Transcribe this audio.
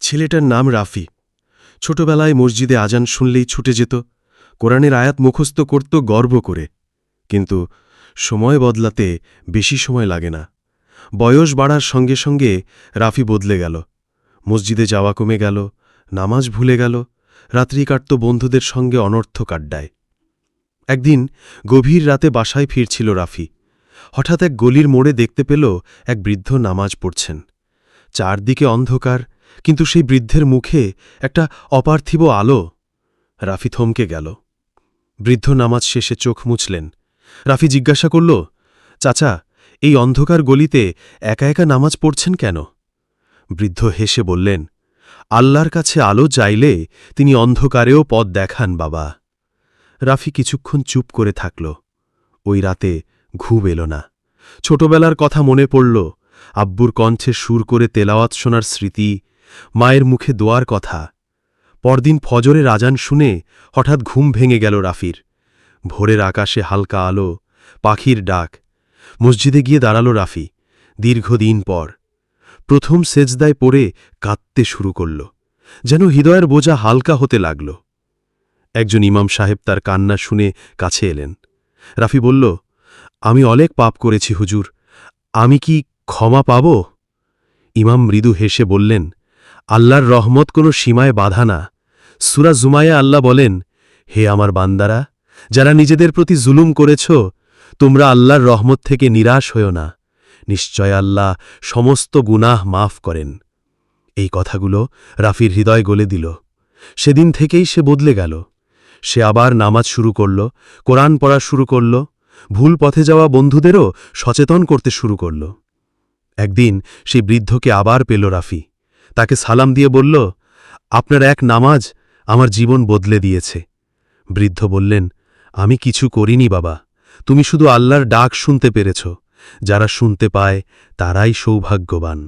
ছেলেটার নাম রাফি। ছোটবেলায় মসজিদে আজান শুনলেই ছুটে যেত, কোরআনের আয়াত মুখস্থ করত গর্ব করে। কিন্তু সময় বদলাতে বেশি সময় লাগে না। বয়স বাড়ার সঙ্গে সঙ্গে রাফি বদলে গেল। মসজিদে যাওয়া কমে গেল, নামাজ ভুলে গেল, রাত্রি কাটত বন্ধুদের সঙ্গে অনর্থক আড্ডায়। একদিন গভীর রাতে বাসায় ফিরছিল রাফি। হঠাৎ এক গলির মোড়ে দেখতে পেল এক বৃদ্ধ নামাজ পড়ছেন। চারদিকে অন্ধকার, কিন্তু সেই বৃদ্ধের মুখে একটা অপার্থিব আলো। রাফি থমকে গেল। বৃদ্ধ নামাজ শেষে চোখ মুছলেন। রাফি জিজ্ঞাসা করল, চাচা, এই অন্ধকার গলিতে একা একা নামাজ পড়ছেন কেন? বৃদ্ধ হেসে বললেন, আল্লাহর কাছে আলো চাইলে তিনি অন্ধকারেও পথ দেখান বাবা। রাফি কিছুক্ষণ চুপ করে থাকল। ওই রাতে ঘুম এল না। ছোটবেলার কথা মনে পড়ল, আব্বুর কণ্ঠে সুর করে তেলাওয়াত শোনার স্মৃতি, মায়ের মুখে দোয়ার কথা। পরদিন ফজরের আজান শুনে হঠাৎ ঘুম ভেঙে গেল রাফির। ভোরের আকাশে হালকা আলো, পাখির ডাক। মসজিদে গিয়ে দাঁড়াল রাফি, দীর্ঘদিন পর। প্রথম সেজদায় পড়ে কাঁদতে শুরু করল, যেন হৃদয়ের বোঝা হালকা হতে লাগল। একজন ইমাম সাহেব তার কান্না শুনে কাছে এলেন। রাফি বলল, আমি অনেক পাপ করেছি হুজুর, আমি কি ক্ষমা পাব? ইমাম মৃদু হেসে বললেন, আল্লাহর রহমত কোনো সীমায় বাধা না। সূরা জুমায়ে আল্লাহ বলেন, হে আমার বান্দারা, যারা নিজেদের প্রতি জুলুম করেছ, তোমরা আল্লাহর রহমত থেকে নিরাশ হও না। নিশ্চয় আল্লাহ সমস্ত গুনাহ মাফ করেন। এই কথাগুলো রাফির হৃদয় গলে দিল। সেদিন থেকেই সে বদলে গেল। সে আবার নামাজ শুরু করল, কোরআন পড়া শুরু করল, ভুল পথে যাওয়া বন্ধুদেরও সচেতন করতে শুরু করল। একদিন সেই বৃদ্ধকে আবার পেল রাফি। তাকে সালাম দিয়ে বলল, আপনার এক নামাজ আমার জীবন বদলে দিয়েছে। বৃদ্ধ বললেন, আমি কিছু করিনি বাবা, তুমি শুধু আল্লাহর ডাক শুনতে পেরেছ। যারা শুনতে পায় তারাই সৌভাগ্যবান।